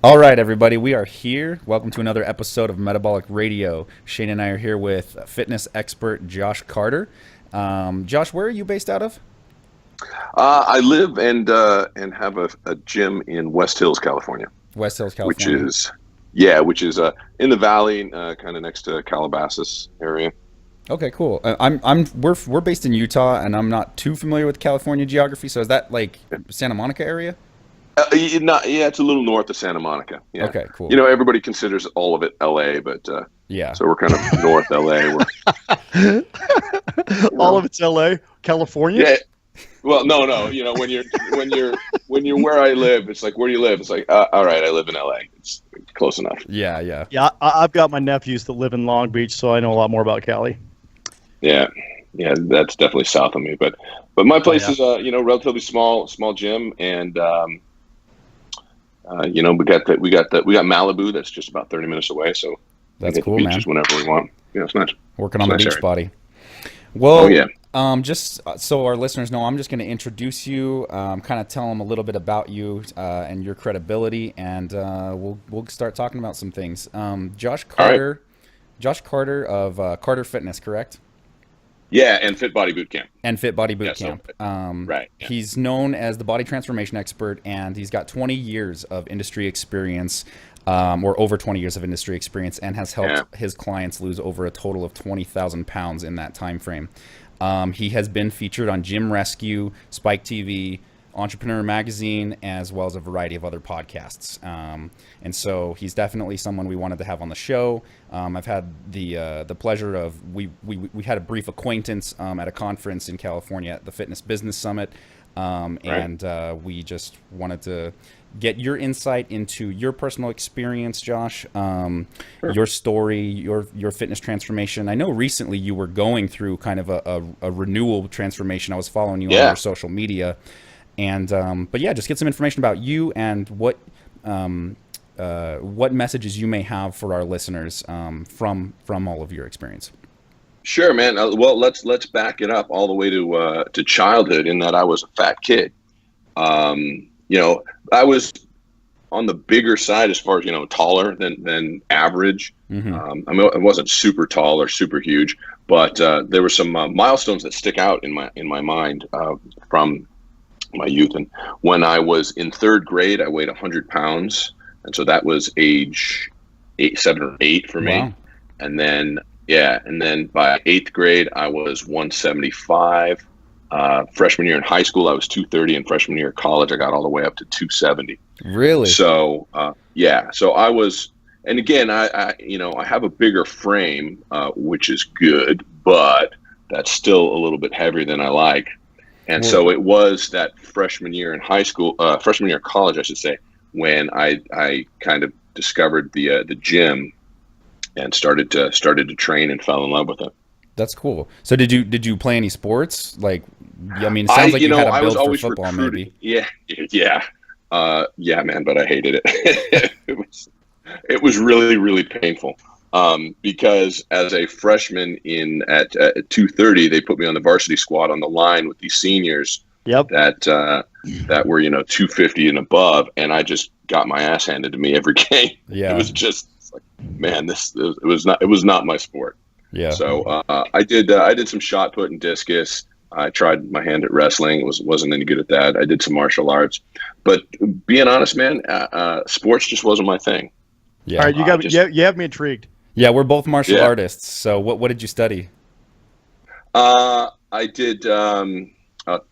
All right, everybody, we are here. Welcome to another episode of Metabolic Radio. Shane and I are here with fitness expert Josh Carter. Josh, where are you based out of? I live and have a gym in West Hills, California. West Hills, California. Which is in the valley, kind of next to Calabasas area. Okay, cool. We're based in Utah, and I'm not too familiar with California geography. So is that like Santa Monica area? It's a little north of Santa Monica. Yeah. Okay, cool. You know, everybody considers all of it LA, but yeah. So we're kind of north LA. All of it's LA, California. Yeah. Well, no. You know, when you're where I live, it's like, where do you live? It's like, all right, I live in LA. It's close enough. Yeah. Yeah, I've got my nephews that live in Long Beach, so I know a lot more about Cali. Yeah, that's definitely south of me. But my place is relatively small gym, and we got Malibu that's just about 30 minutes away, so that's we get cool, the beaches man. whenever we want. It's nice. Working on the beach area. body. Well, oh yeah. Just so our listeners know, I'm just going to introduce you, kind of tell them a little bit about you and your credibility, and we'll start talking about some things. Josh Carter, Right. Josh Carter of Carter Fitness, correct? Yeah, and Fit Body Bootcamp. Right. Yeah. He's known as the body transformation expert, and he's got 20 years of industry experience, or over 20 years of industry experience, and has helped his clients lose over a total of 20,000 pounds in that time frame. He has been featured on Gym Rescue, Spike TV, Entrepreneur Magazine, as well as a variety of other podcasts. And so he's definitely someone we wanted to have on the show. I've had the pleasure of, we had a brief acquaintance at a conference in California at the Fitness Business Summit. And we just wanted to get your insight into your personal experience, Josh, your story, your fitness transformation. I know recently you were going through kind of a renewal transformation. I was following you on your social media. And but yeah, just get some information about you and what messages you may have for our listeners from all of your experience. Sure, man. Well, let's back it up all the way to childhood, in that I was a fat kid. I was on the bigger side as far as, taller than average. Mm-hmm. I wasn't super tall or super huge, but there were some milestones that stick out in my mind from my youth. And when I was in third grade, I weighed 100 pounds. And so that was age 7 or 8 for me. Wow. And then by 8th grade, I was 175. Freshman year in high school, I was 230, and freshman year of college, I got all the way up to 270. Really? So, so I was, and again, I have a bigger frame, which is good, but that's still a little bit heavier than I like. And so it was that freshman year in high school, freshman year of college, I should say, when I kind of discovered the gym and started to train and fell in love with it. That's cool. So did you play any sports? Like, I mean, it sounds like you had a build for football, recruited. maybe. Yeah, man, but I hated it. It was really, really painful. Because as a freshman at 230, they put me on the varsity squad on the line with these seniors. Yep. That were 250 and above, and I just got my ass handed to me every game. Yeah. It was just like, man, it was not my sport. Yeah. So I did some shot put and discus. I tried my hand at wrestling. Wasn't any good at that. I did some martial arts, but being honest, man, sports just wasn't my thing. Yeah. All right, you have me intrigued. Yeah, we're both martial artists. So what did you study? I did. Let's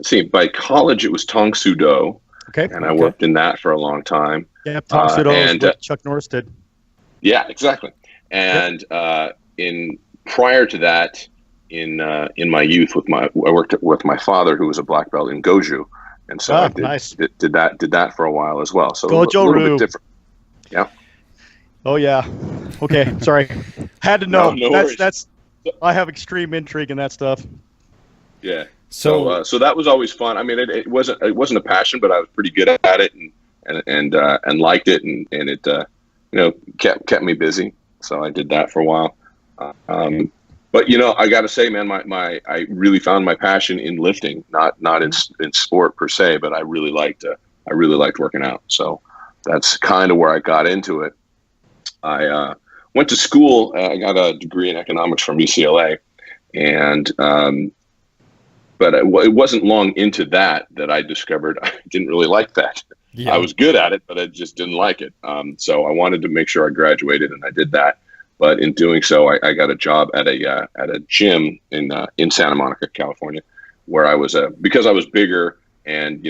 see. By college, it was Tong Soo Do. Okay. And I worked in that for a long time. Yeah, Tong Soo Do is what Chuck Norris did. Yeah, exactly. And prior to that, in my youth, I worked with my father, who was a black belt in Goju, and so I did that for a while as well. So Goju a little bit different. Yeah. Oh yeah. Okay. Sorry. Had to know. No that's. I have extreme intrigue in that stuff. Yeah. So that was always fun. I mean, it wasn't a passion, but I was pretty good at it and liked it, and it kept me busy. So I did that for a while. But I got to say, man, I really found my passion in lifting, not in sport per se, but I really liked working out. So that's kind of where I got into it. I went to school. I got a degree in economics from UCLA, and but it wasn't long into that I discovered I didn't really like that. Yeah. I was good at it, but I just didn't like it. So I wanted to make sure I graduated, and I did that. But in doing so, I got a job at a gym in Santa Monica, California, where I was because I was bigger and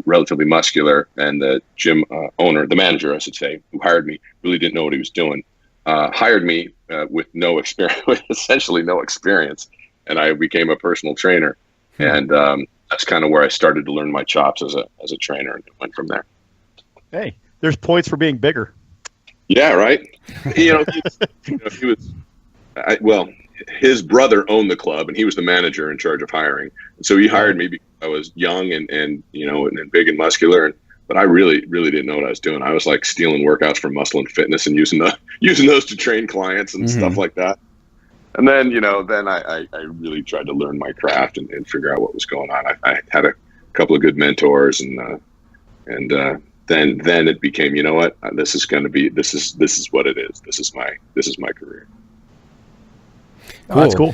relatively muscular, and the gym owner, the manager, I should say, who hired me, really didn't know what he was doing. Hired me with no experience, with essentially no experience, and I became a personal trainer. And that's kind of where I started to learn my chops as a trainer, and went from there. Hey, there's points for being bigger. Yeah, right. He was. His brother owned the club, and he was the manager in charge of hiring. And so he hired me because I was young and big and muscular. But I really didn't know what I was doing. I was like stealing workouts from Muscle and Fitness and using those to train clients and stuff like that. And then, then I really tried to learn my craft and figure out what was going on. I had a couple of good mentors, and then it became, this is what it is. This is my career. Cool. Oh, that's cool.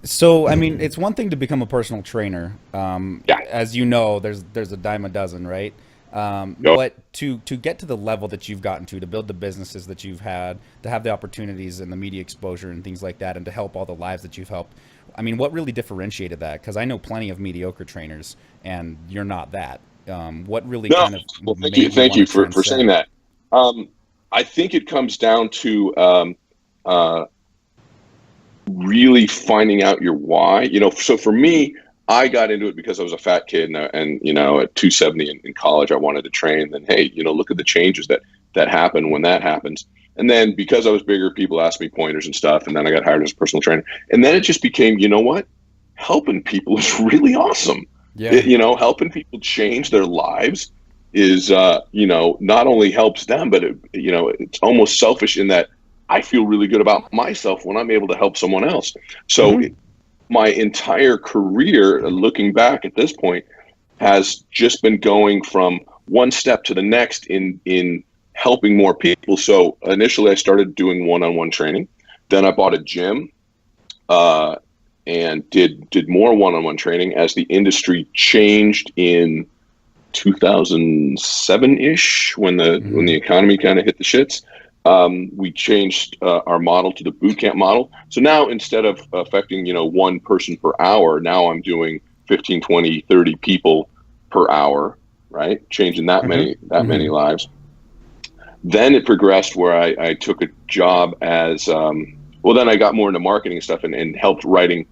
So I mean, it's one thing to become a personal trainer. As you know, there's a dime a dozen, right? But to get to the level that you've gotten to build the businesses that you've had, to have the opportunities and the media exposure and things like that, and to help all the lives that you've helped, I mean, what really differentiated that? Because I know plenty of mediocre trainers, and you're not that. What really kind of thank you for saying that. I think it comes down to really finding out your why. So for me, I got into it because I was a fat kid, and at 270 in college, I wanted to train. Then, hey, look at the changes that happen when that happens. And then because I was bigger, people asked me pointers and stuff, and then I got hired as a personal trainer. And then it just became, helping people is really awesome. Yeah. Helping people change their lives is, not only helps them, but it's almost selfish in that I feel really good about myself when I'm able to help someone else. So my entire career, looking back at this point, has just been going from one step to the next in helping more people. So initially I started doing one-on-one training. Then I bought a gym and did more one-on-one training as the industry changed in 2007-ish when the economy kind of hit the shits. We changed our model to the boot camp model. So now instead of affecting, one person per hour, now I'm doing 15, 20, 30 people per hour, right? Changing that many lives. Then it progressed where I took a job as, then I got more into marketing stuff and helped writing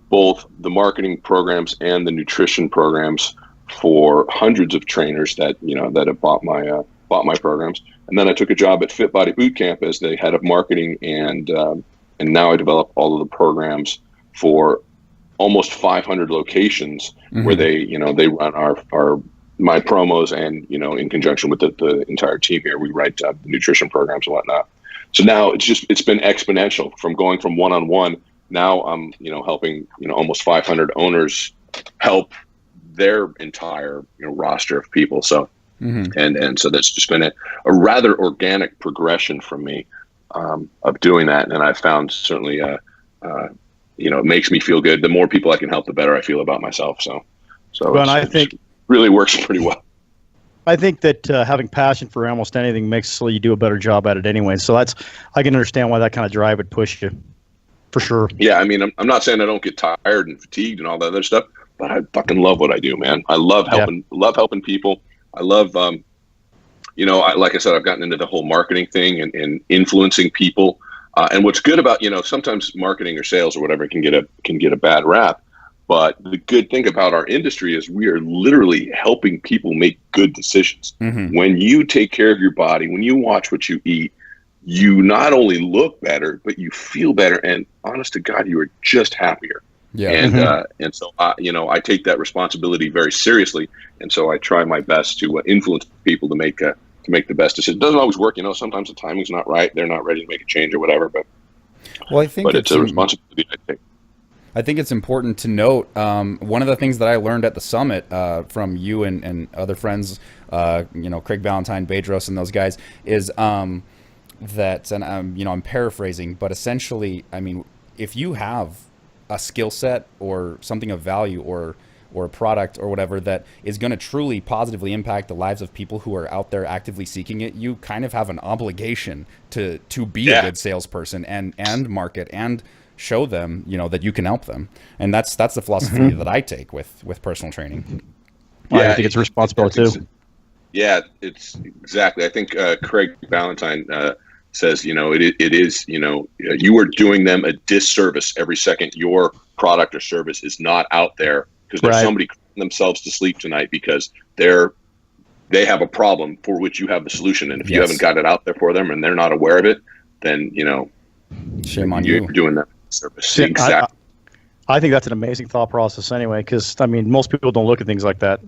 both the marketing programs and the nutrition programs for hundreds of trainers that have bought my programs. And then I took a job at Fit Body Bootcamp as the head of marketing, and now I develop all of the programs for almost 500 locations where they run my promos, and in conjunction with the entire team here, we write the nutrition programs and whatnot. So now it's been exponential from going from one-on-one. Now I'm helping almost 500 owners help their entire roster of people. So. And so that's just been a rather organic progression for me of doing that. And I've found certainly, it makes me feel good. The more people I can help, the better I feel about myself. So I think it really works pretty well. I think that having passion for almost anything makes you do a better job at it anyway. So I can understand why that kind of drive would push you, for sure. Yeah, I mean, I'm not saying I don't get tired and fatigued and all that other stuff, but I fucking love what I do, man. I love helping people. I love, like I said, I've gotten into the whole marketing thing and influencing people. And what's good about, sometimes marketing or sales or whatever can get a bad rap. But the good thing about our industry is we are literally helping people make good decisions. When you take care of your body, when you watch what you eat, you not only look better, but you feel better. And honest to God, you are just happier. Yeah. And so, I take that responsibility very seriously. And so I try my best to influence people to make the best decision. It doesn't always work. Sometimes the timing's not right. They're not ready to make a change or whatever, but I think it's a responsibility I take. I think it's important to note, one of the things that I learned at the summit from you and other friends, Craig Valentine, Bedros, and those guys, is that, and I'm paraphrasing, but essentially, I mean, if you have a skill set or something of value or a product or whatever that is going to truly positively impact the lives of people who are out there actively seeking it, you kind of have an obligation to be a good salesperson and market and show them, that you can help them. And that's the philosophy that I take with personal training. I think it's a responsibility too. Yeah, it's exactly. I think Craig Valentine says, it is, you are doing them a disservice every second your product or service is not out there, because there's somebody crying themselves to sleep tonight because they have a problem for which you have the solution. And if you haven't got it out there for them and they're not aware of it, then, shame on you're you. doing them a disservice. Exactly. I think that's an amazing thought process anyway, because, most people don't look at things like that.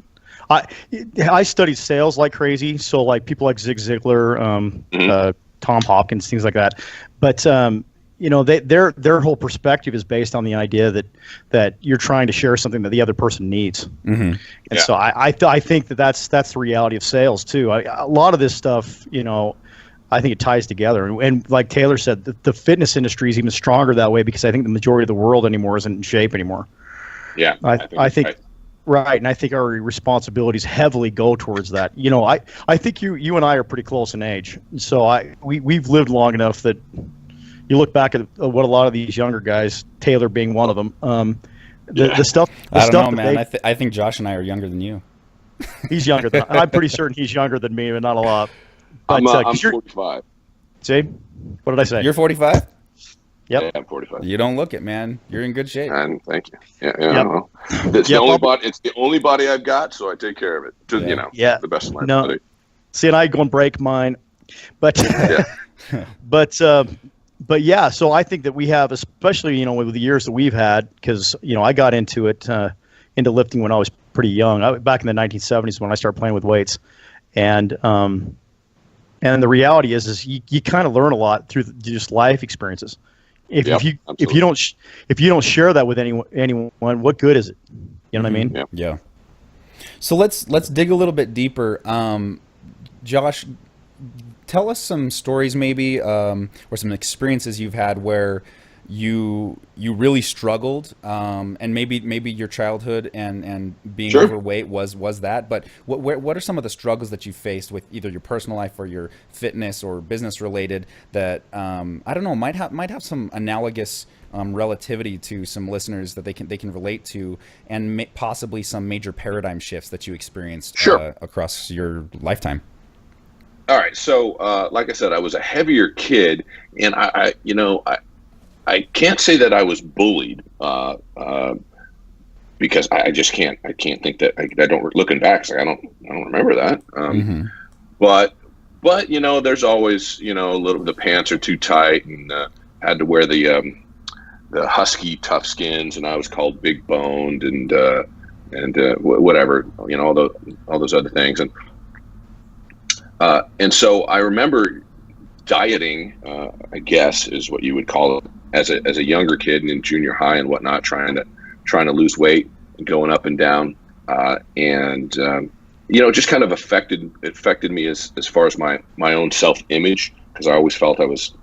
I studied sales like crazy. So like people like Zig Ziglar, Tom Hopkins, things like that. But their whole perspective is based on the idea that you're trying to share something that the other person needs. And so I think that's the reality of sales too. A lot of this stuff, I think it ties together. And like Taylor said, the fitness industry is even stronger that way, because I think the majority of the world anymore isn't in shape anymore. Yeah, I think. Right, and I think our responsibilities heavily go towards that. I think you and I are pretty close in age, so we've lived long enough that you look back at what a lot of these younger guys, Taylor being one of them, the stuff. I don't know, man. I think Josh and I are younger than you. He's younger than I'm pretty certain he's younger than me, but not a lot. But, I'm 45. See, what did I say? You're 45. Yep. Yeah, I'm 45. You don't look it, man. You're in good shape. And thank you. Well, it's the only body. It's the only body I've got, so I take care of it. The best of my ability. See, and I go and break mine, but but yeah. So I think that we have, especially with the years that we've had, because I got into into lifting when I was pretty young. Back in the 1970s when I started playing with weights, and the reality is you kind of learn a lot through just life experiences. If you don't share that with anyone, what good is it? You know what I mean? Yeah. So let's dig a little bit deeper. Josh, tell us some stories maybe, or some experiences you've had where you really struggled, and maybe your childhood and being overweight was that. But what are some of the struggles that you faced with either your personal life or your fitness or business related that I don't know might have some analogous relativity to some listeners that they can relate to, and possibly some major paradigm shifts that you experienced across your lifetime? All right. So like I said, I was a heavier kid, and I can't say that I was bullied because I just can't. I can't think that. I don't. Looking back, I don't remember that. But there's always a little. The pants are too tight, and had to wear the husky tough skins, and I was called big boned, and whatever. All those other things, and so I remember dieting, I guess is what you would call it, as a younger kid and in junior high and whatnot, trying to lose weight and going up and down, and just kind of affected me as far as my own self-image, because I always felt I was,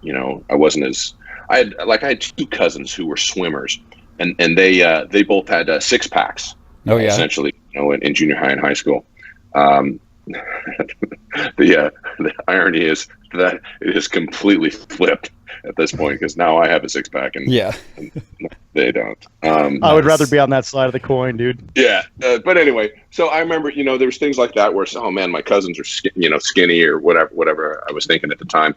I wasn't as I had two cousins who were swimmers, and they both had six packs. Oh yeah, essentially, in junior high and high school. The irony is that it is completely flipped at this point, because now I have a six pack and they don't. I would rather be on that side of the coin, dude. Yeah, but anyway, so I remember there was things like that where man, my cousins are skinny or whatever I was thinking at the time.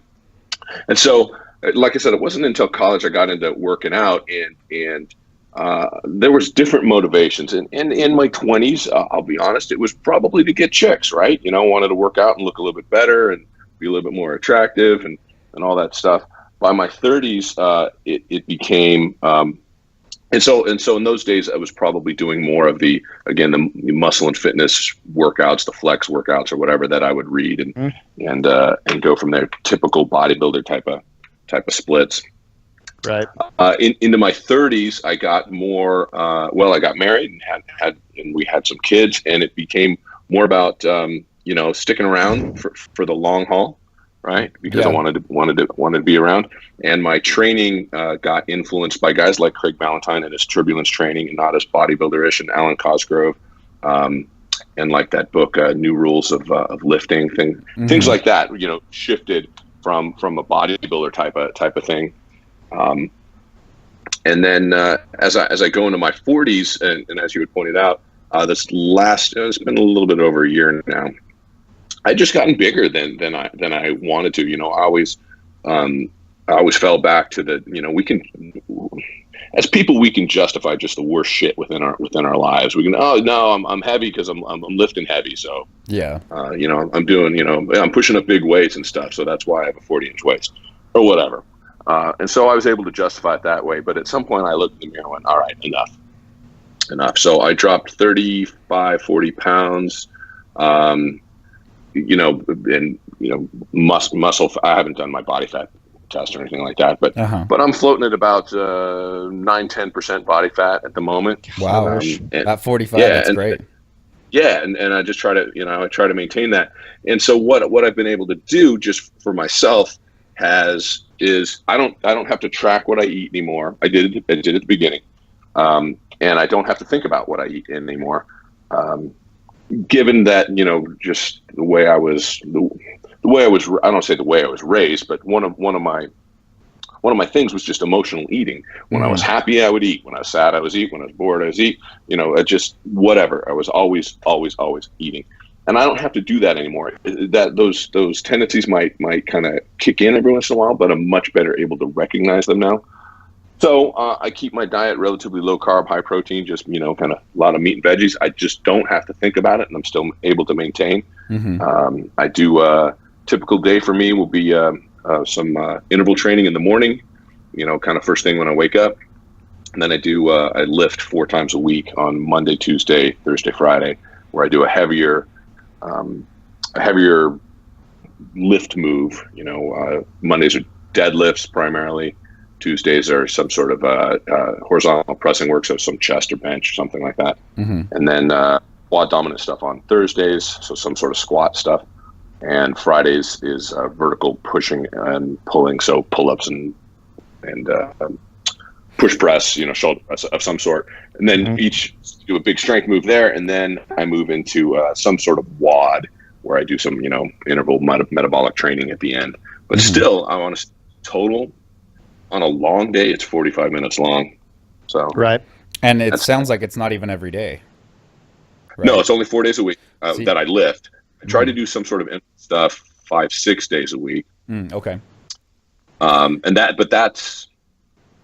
And so, like I said, it wasn't until college I got into working out, and there was different motivations. And in my 20s, I'll be honest, it was probably to get chicks, right? Wanted to work out and look a little bit better and be a little bit more attractive and all that stuff. By my 30s, it became, and so in those days, I was probably doing more of the muscle and fitness workouts, the flex workouts or whatever that I would read and go from there, typical bodybuilder type of splits. Right. Into my 30s, I got more. I got married and we had some kids, and it became more about sticking around for the long haul, right? Because I wanted to be around, and my training got influenced by guys like Craig Ballantyne and his turbulence training, and not as bodybuilder-ish, and Alan Cosgrove, and like that book, New Rules of Lifting, things like that. Shifted from a bodybuilder type of thing. And then as I go into my 40s, and as you had pointed out, it's been a little bit over a year now. I just gotten bigger than I wanted to. I always fell back to we can, as people, we can justify just the worst shit within our lives. We can, I'm heavy because I'm lifting heavy. So yeah, I'm doing, I'm pushing up big weights and stuff. So that's why I have a 40-inch waist or whatever. And so I was able to justify it that way. But at some point I looked in the mirror and went, all right, enough. So I dropped 35, 40 pounds, muscle. I haven't done my body fat test or anything like that, but I'm floating at about 9-10% body fat at the moment. Wow. At 45, that's great. Yeah. And I just try to maintain that. And so what I've been able to do just for myself is I don't have to track what I eat anymore. I did at the beginning. And I don't have to think about what I eat anymore. Given that, just the way I was, I don't say the way I was raised, but one of my things was just emotional eating. When I was happy, I would eat. When I was sad, I was eat. When I was bored, I was eat. Just whatever. I was always eating. And I don't have to do that anymore. Those tendencies might kind of kick in every once in a while, but I'm much better able to recognize them now. So I keep my diet relatively low carb, high protein, just kind of a lot of meat and veggies. I just don't have to think about it, and I'm still able to maintain. I do typical day for me will be some interval training in the morning, kind of first thing when I wake up, and then I lift 4 times a week on Monday, Tuesday, Thursday, Friday, where I do a heavier lift move. Mondays are deadlifts primarily. Tuesdays are some sort of horizontal pressing work, so some chest or bench, something like that. And then quad dominant stuff on Thursdays, so some sort of squat stuff. And Fridays is vertical pushing and pulling, so pull-ups and push press, shoulder press of some sort. And then each do a big strength move there, and then I move into some sort of WOD where I do some, interval metabolic training at the end. But still, I want to total. On a long day, it's 45 minutes long. So right, and it sounds like it's not even every day. Right? No, it's only 4 days a week that I lift. I try to do some sort of stuff 5-6 days a week. Okay. But that's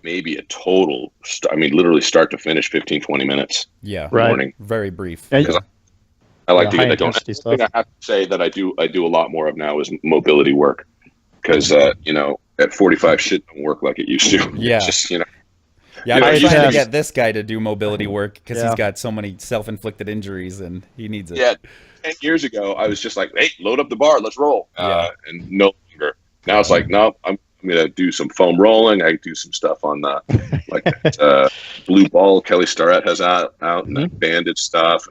maybe a total. Literally start to finish, 15-20 minutes. Yeah, right. Morning. Very brief. I like to get. I don't. I think I have to say that I do a lot more of now is mobility work, because at 45, shit don't work like it used to. Yeah. It's just, Yeah, I'm trying to get this guy to do mobility work because he's got so many self-inflicted injuries and he needs it. Yeah, 10 years ago, I was just like, hey, load up the bar, let's roll. And no longer. Now it's like, no, I'm going to do some foam rolling. I do some stuff on that blue ball Kelly Starrett has out and that banded stuff.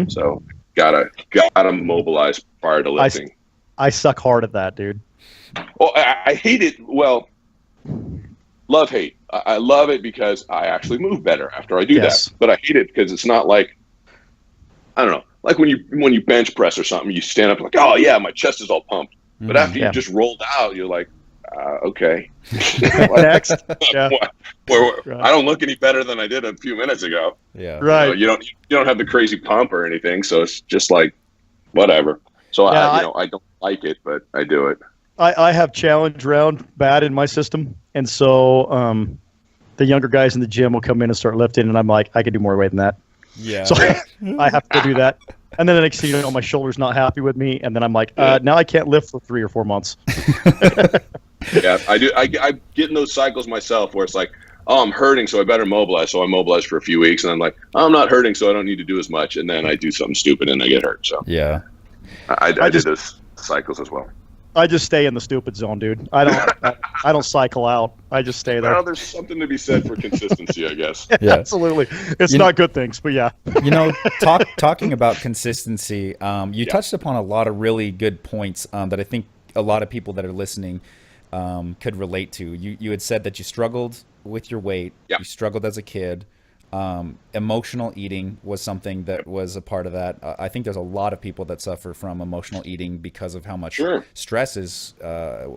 So gotta mobilize prior to lifting. I suck hard at that, dude. Well, I hate it. Well, love, hate. I love it because I actually move better after I do that. But I hate it because it's not like, I don't know, like when you bench press or something, you stand up like, oh yeah, my chest is all pumped. But after you just rolled out, you're like, okay. Next. I don't look any better than I did a few minutes ago. Yeah. Right. You don't have the crazy pump or anything, so it's just like whatever. So I don't like it, but I do it. I have challenge round bad in my system, and so the younger guys in the gym will come in and start lifting, and I'm like, I can do more weight than that. Yeah. So I have to do that, and then the next thing you know, my shoulder's not happy with me, and then I'm like, now I can't lift for 3 or 4 months. Yeah, I do. I get in those cycles myself where it's like, oh, I'm hurting, so I better mobilize. So I mobilize for a few weeks, and I'm like, oh, I'm not hurting, so I don't need to do as much, and then I do something stupid and I get hurt. So yeah, I did those cycles as well. I just stay in the stupid zone, dude. I don't cycle out. I just stay there. Well, there's something to be said for consistency, I guess. Yeah. Absolutely. It's not good things, but yeah. Talking about consistency, you touched upon a lot of really good points that I think a lot of people that are listening could relate to. You had said that you struggled with your weight. Yep. You struggled as a kid. Emotional eating was something that was a part of that. I think there's a lot of people that suffer from emotional eating because of how much stress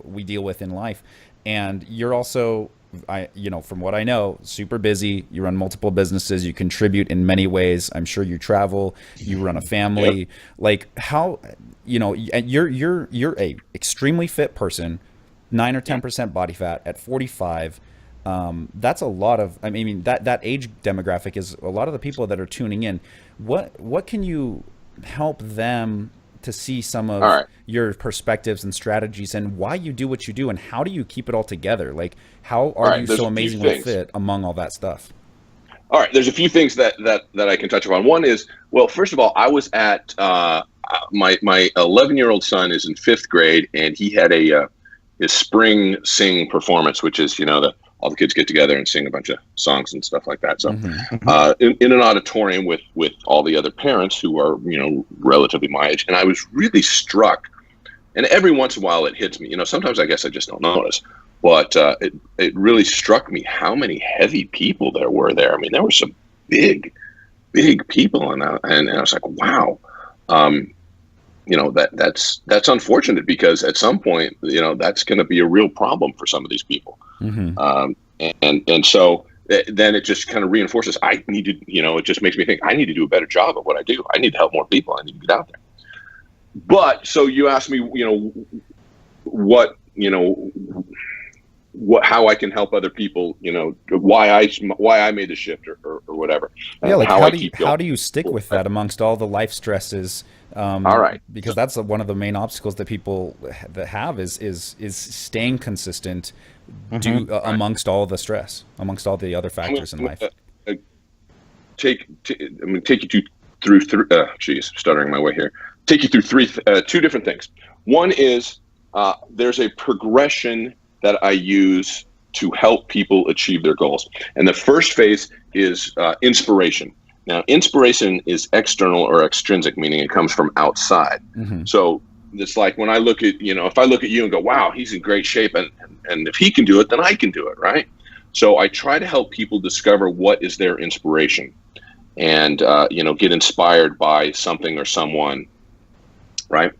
we deal with in life. And you're also, from what I know, super busy. You run multiple businesses. You contribute in many ways. I'm sure you travel. You run a family. Yep. Like how, you're a extremely fit person, 9 or 10% body fat at 45. That's a lot of, that age demographic is a lot of the people that are tuning in. What can you help them to see some of your perspectives and strategies and why you do what you do, and how do you keep it all together? Like, how are you so amazingly fit among all that stuff? All right. There's a few things that I can touch upon. One is, well, first of all, I was at, my 11-year-old son is in 5th grade, and he had his spring sing performance, which is, all the kids get together and sing a bunch of songs and stuff like that. So in an auditorium with all the other parents who are, relatively my age. And I was really struck. And every once in a while it hits me. Sometimes I guess I just don't notice. But it really struck me how many heavy people there were there. I mean, there were some big people. And I was like, wow. That's unfortunate, because at some point, that's going to be a real problem for some of these people. And so then it just kind of reinforces, I need to, it just makes me think I need to do a better job of what I do. I need to help more people. I need to get out there. But so you asked me, how I can help other people, why I made the shift or whatever. Yeah. Like how do you stick with that amongst all the life stresses? All right. Because that's one of the main obstacles that people that have is staying consistent amongst all the stress, amongst all the other factors in life. Take you through stuttering my way here. Take you through two different things. One is there's a progression that I use to help people achieve their goals. And the first phase is inspiration. Now, inspiration is external or extrinsic, meaning it comes from outside. So it's like when I look at, if I look at you and go, wow, he's in great shape, and if he can do it, then I can do it, right? So I try to help people discover what is their inspiration and, get inspired by something or someone, right?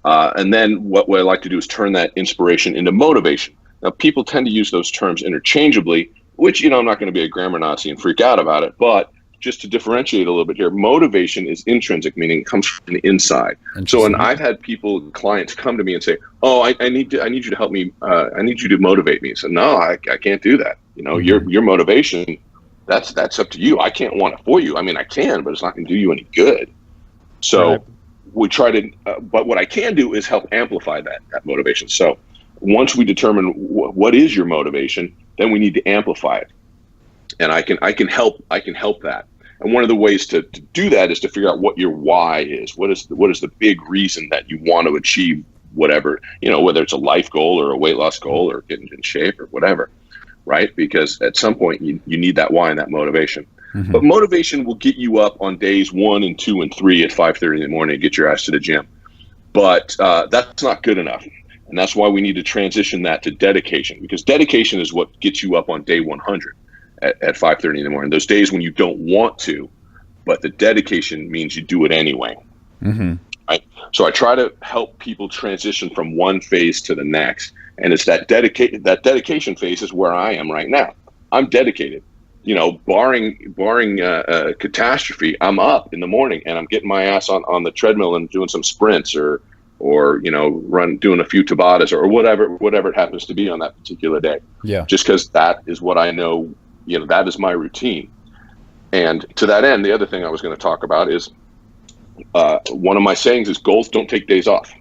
And then what I like to do is turn that inspiration into motivation. Now, people tend to use those terms interchangeably, which, I'm not going to be a grammar Nazi and freak out about it, but just to differentiate a little bit here, motivation is intrinsic, meaning it comes from the inside. So, and I've had clients come to me and say, "Oh, I need you to help me. I need you to motivate me." So, no, I can't do that. Your motivation, that's up to you. I can't want it for you. I mean, I can, but it's not going to do you any good. So, we try to. But what I can do is help amplify that motivation. So, once we determine what is your motivation, then we need to amplify it. And I can help that. And one of the ways to do that is to figure out what your why is. What is the big reason that you want to achieve whatever, whether it's a life goal or a weight loss goal or getting in shape or whatever, right? Because at some point you need that why and that motivation. But motivation will get you up on days 1 and 2 and 3 at 5:30 in the morning and get your ass to the gym. But that's not good enough. And that's why we need to transition that to dedication, because dedication is what gets you up on day 100. At 5:30 in the morning, those days when you don't want to, but the dedication means you do it anyway. Right? So I try to help people transition from one phase to the next, and it's that dedication phase is where I am right now. I'm dedicated. Barring catastrophe, I'm up in the morning and I'm getting my ass on the treadmill and doing some sprints or doing a few Tabatas or whatever it happens to be on that particular day. Yeah. Just because that is what I know. That is my routine. And to that end, the other thing I was going to talk about is one of my sayings is goals don't take days off.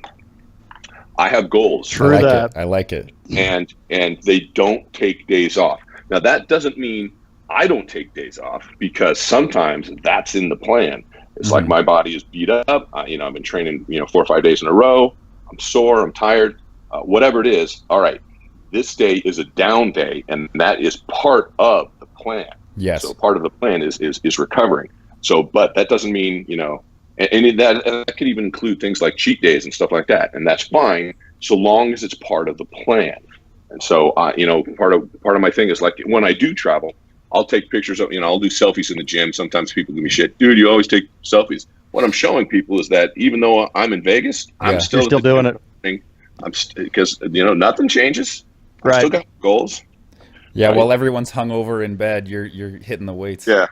I have goals. True that. I like it. And they don't take days off. Now, that doesn't mean I don't take days off, because sometimes that's in the plan. It's like my body is beat up. I've been training, 4 or 5 days in a row. I'm sore. I'm tired. whatever it is. All right, this day is a down day, and that is part of the plan. Yes. So part of the plan is recovering. So, but that doesn't mean, and that could even include things like cheat days and stuff like that, and that's fine so long as it's part of the plan. And so, part of my thing is, like, when I do travel, I'll take pictures of, I'll do selfies in the gym. Sometimes people give me shit, dude, you always take selfies. What I'm showing people is that even though I'm in Vegas, I'm still doing it. Because nothing changes. Right. I still got goals. Yeah, right? While everyone's hungover in bed, you're hitting the weights. Yeah.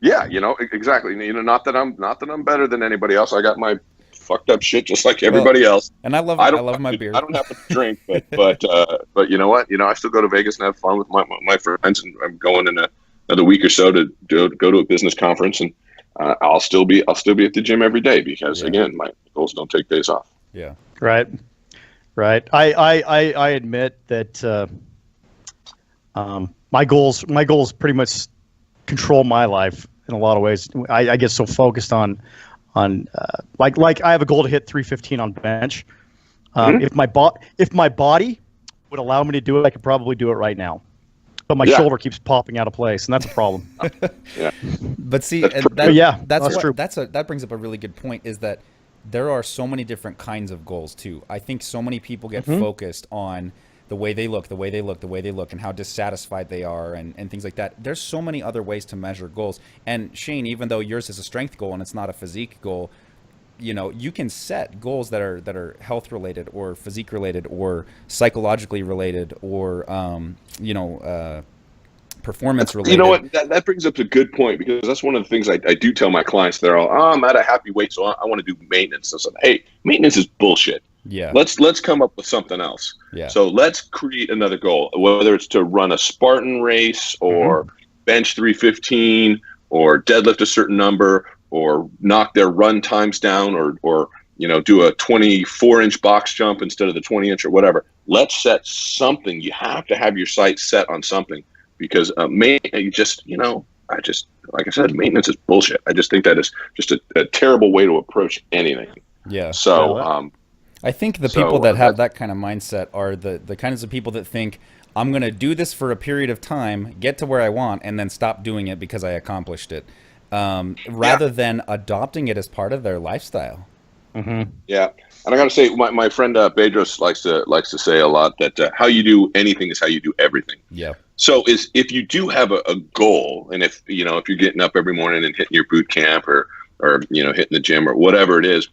Yeah, exactly. Not that I'm better than anybody else. I got my fucked up shit just like everybody else. And I love my beer. I don't have to drink, but you know what? I still go to Vegas and have fun with my friends, and I'm going in another week or so to go to a business conference, and I'll still be at the gym every day because again, my goals don't take days off. Yeah. Right. I admit that my goals pretty much control my life in a lot of ways. I get so focused on like I have a goal to hit 315 on bench. If my body would allow me to do it, I could probably do it right now. But my shoulder keeps popping out of place, and that's a problem. Yeah. But see, that's true. That brings up a really good point, is that there are so many different kinds of goals too. I think so many people get focused on the way they look, and how dissatisfied they are, and things like that. There's so many other ways to measure goals. And Shane, even though yours is a strength goal and it's not a physique goal, you can set goals that are health related or physique related or psychologically related or performance related. You know what? That brings up a good point, because that's one of the things I do tell my clients. They're all, I'm at a happy weight, so I want to do maintenance. And so, hey, maintenance is bullshit. Yeah. Let's come up with something else. Yeah. So let's create another goal, whether it's to run a Spartan race or bench 315 or deadlift a certain number or knock their run times down or do a 24-inch box jump instead of the 20-inch or whatever. Let's set something. You have to have your sights set on something, because like I said, maintenance is bullshit. I just think that is just a terrible way to approach anything. Yeah. So I think the people that have that kind of mindset are the kinds of people that think, I'm going to do this for a period of time, get to where I want, and then stop doing it because I accomplished it, rather than adopting it as part of their lifestyle. Mm-hmm. Yeah. And I got to say, my friend Bedros likes to say a lot that how you do anything is how you do everything. Yeah. So if you do have a goal, and if you're getting up every morning and hitting your boot camp or hitting the gym or whatever it is,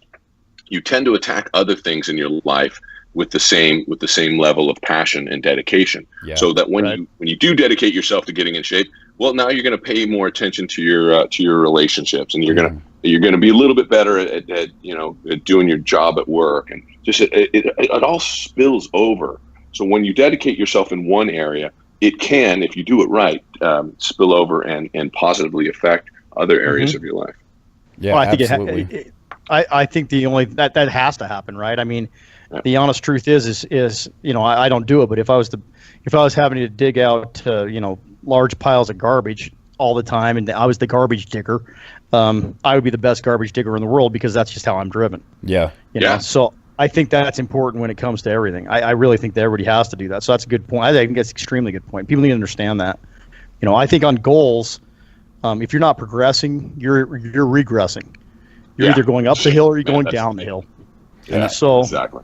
you tend to attack other things in your life with the same level of passion and dedication. Yeah, so that when you do dedicate yourself to getting in shape, well, now you're going to pay more attention to your relationships, and you're going to be a little bit better at doing your job at work, and just it all spills over. So when you dedicate yourself in one area, it can, if you do it right, spill over and positively affect other areas of your life. Yeah, well, absolutely. I think the only that has to happen, right? I mean, the honest truth is I don't do it, but if I was having to dig out large piles of garbage all the time, and I was the garbage digger, I would be the best garbage digger in the world, because that's just how I'm driven. Yeah. You know? So I think that's important when it comes to everything. I really think that everybody has to do that. So that's a good point. I think that's an extremely good point. People need to understand that. I think on goals, if you're not progressing, you're regressing. You're either going up the hill or you're going down the hill. Yeah, so exactly.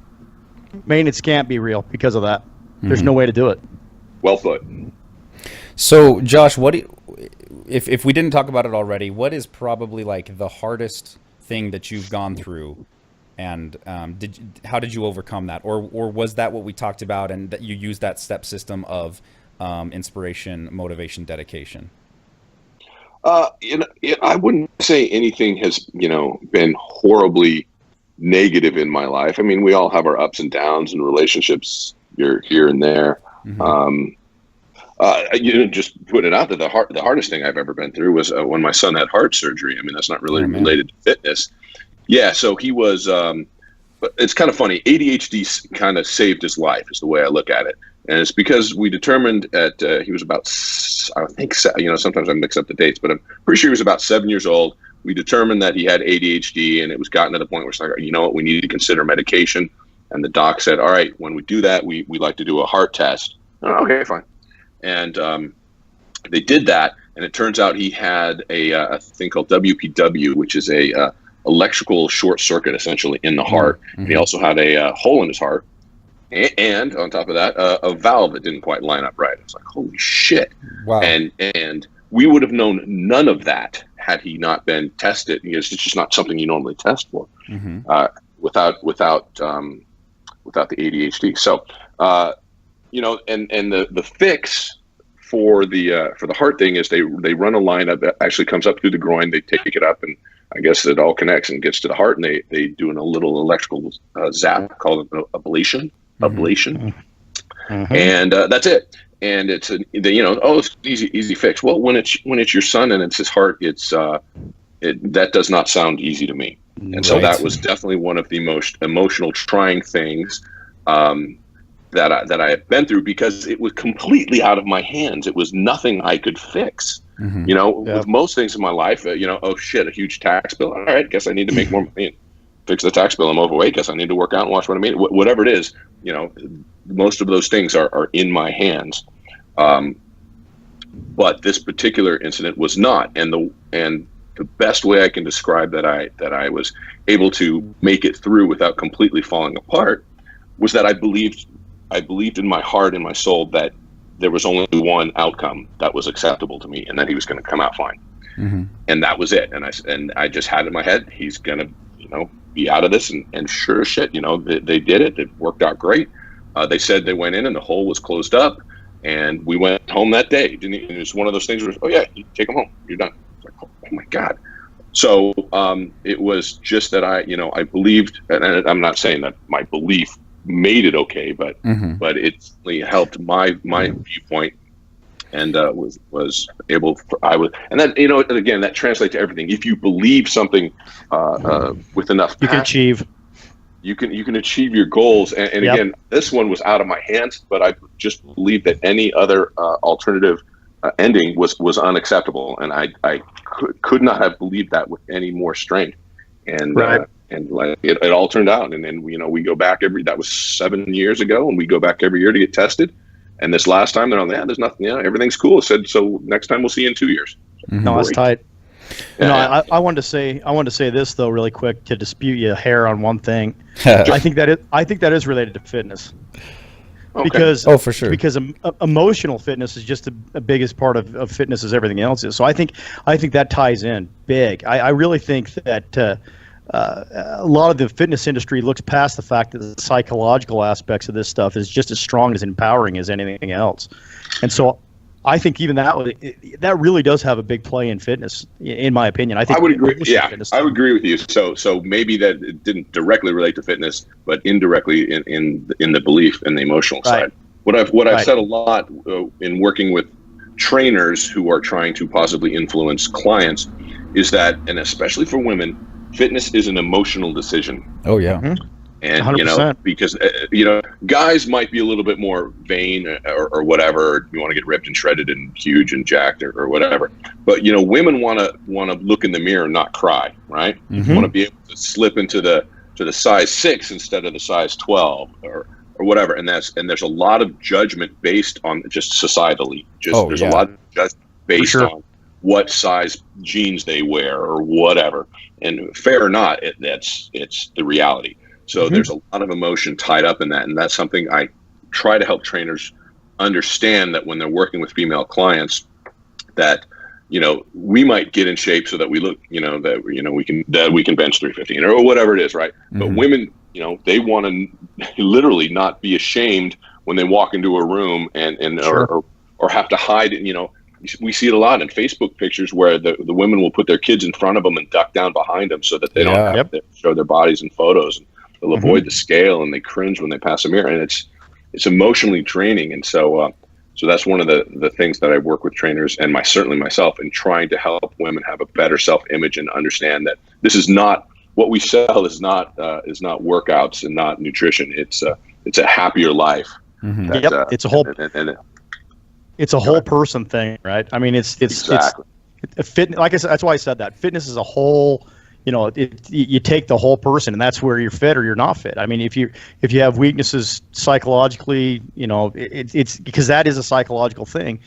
Maintenance can't be real because of that. There's no way to do it. Well put. So, Josh, if we didn't talk about it already, what is probably like the hardest thing that you've gone through, and how did you overcome that, or was that what we talked about, and that you use that step system of inspiration, motivation, dedication? I wouldn't say anything has, been horribly negative in my life. I mean, we all have our ups and downs and relationships here and there. Just put it out there. The hardest thing I've ever been through was when my son had heart surgery. I mean, that's not really related to fitness. Yeah. So he was, but it's kind of funny. ADHD kind of saved his life is the way I look at it. And it's because we determined he was about, I think, sometimes I mix up the dates, but I'm pretty sure he was about 7 years old. We determined that he had ADHD, and it was gotten to the point where it's like, you know what, we need to consider medication. And the doc said, all right, when we do that, we like to do a heart test. Oh, okay, fine. And they did that, and it turns out he had a thing called WPW, which is a electrical short circuit essentially in the heart. Mm-hmm. And he also had a hole in his heart, and on top of that, a valve that didn't quite line up right. It's like, holy shit! Wow. And we would have known none of that had he not been tested, because it's just not something you normally test for. Mm-hmm. Without the ADHD. So, and the fix for the heart thing is they run a line that actually comes up through the groin. They take it up, and I guess it all connects and gets to the heart, and they do a little electrical zap called ablation. Mm-hmm. And that's it. And it's it's easy fix. Well, when it's your son and it's his heart, that does not sound easy to me. And so that was definitely one of the most emotional, trying things that I have been through, because it was completely out of my hands. It was nothing I could fix. Mm-hmm. With most things in my life, oh shit, a huge tax bill. All right, guess I need to make more money and fix the tax bill. I'm overweight. Guess I need to work out and watch what I mean. Whatever it is, most of those things are in my hands. But this particular incident was not. And the best way I can describe that I was able to make it through without completely falling apart was that I believed in my heart and my soul that there was only one outcome that was acceptable to me, and that he was going to come out fine. Mm-hmm. And that was it. And I just had in my head, he's going to, be out of this. And sure as shit, they did it. It worked out great. They said they went in and the hole was closed up, and we went home that day. And it was one of those things where, oh yeah, you take him home. You're done. Like, oh my God. So it was just that I believed, and I'm not saying that my belief made it okay, but it certainly helped my viewpoint, and was able. And then again, that translates to everything. If you believe something with enough, you can achieve. You can achieve your goals. And again, this one was out of my hands, but I just believed that any other alternative ending was unacceptable, and I could not have believed that with any more strength. And it all turned out, and then we go back that was 7 years ago, and we go back every year to get tested. And this last time they're on, there's nothing, everything's cool. It said, so next time we'll see you in 2 years. Mm-hmm. No, that's tight. Yeah. I wanted to say this though, really quick, to dispute your hair on one thing. I think that is related to fitness. Okay. Because for sure. Because emotional fitness is just the biggest part of fitness as everything else is. So I think that ties in big. I really think that a lot of the fitness industry looks past the fact that the psychological aspects of this stuff is just as strong as empowering as anything else. And so I think even that really does have a big play in fitness, in my opinion. I would agree. Yeah, I would agree with you. So maybe that it didn't directly relate to fitness, but indirectly in the belief and the emotional side. What I've said a lot in working with trainers who are trying to possibly influence clients is that, and especially for women, fitness is an emotional decision. Oh yeah. Mm-hmm. And 100%. Because guys might be a little bit more vain or whatever. You want to get ripped and shredded and huge and jacked or whatever. But women want to look in the mirror and not cry, right? Mm-hmm. Want to be able to slip into the size 6 instead of the size 12 or whatever. And there's a lot of judgment based on just societally. There's a lot of judgment based on what size jeans they wear or whatever. And fair or not, it's the reality. So there's a lot of emotion tied up in that, and that's something I try to help trainers understand, that when they're working with female clients, that we might get in shape so that we look, that we can bench 350 or whatever it is, right? Mm-hmm. But women, they want to literally not be ashamed when they walk into a room and or have to hide. We see it a lot in Facebook pictures where the women will put their kids in front of them and duck down behind them so that they don't have to show their bodies in photos. And they'll avoid the scale, and they cringe when they pass a mirror, and it's emotionally draining. And so that's one of the things that I work with trainers and certainly myself in trying to help women have a better self-image and understand that this is not what we sell is not workouts and not nutrition. It's a happier life. Mm-hmm. It's a whole it's a whole person thing, right? I mean, it's exactly. Like I said, that's why I said that fitness is a whole you take the whole person, and that's where you're fit or you're not fit. I mean, if you have weaknesses psychologically, it's because that is a psychological thing.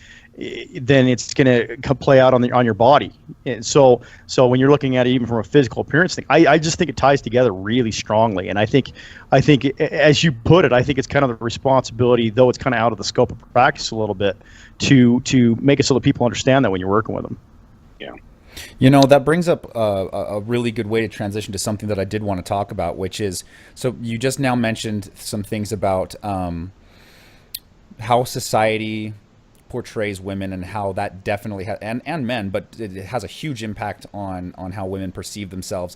Then it's going to play out on your body. And so when you're looking at it even from a physical appearance thing, I just think it ties together really strongly. And I think as you put it, I think it's kind of the responsibility, though it's kind of out of the scope of practice a little bit, to make it so that people understand that when you're working with them. Yeah. That brings up a really good way to transition to something that I did want to talk about, which is, so you just now mentioned some things about how society portrays women and how that definitely has, and men, but it has a huge impact on how women perceive themselves,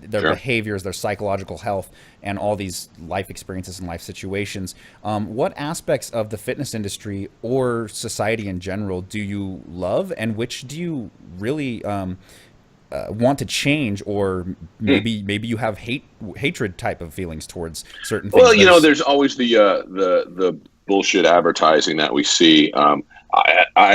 their behaviors, their psychological health, and all these life experiences and life situations. What aspects of the fitness industry or society in general do you love, and which do you really want to change, or maybe you have hatred type of feelings towards certain things? Well, there's always the bullshit advertising that we see. I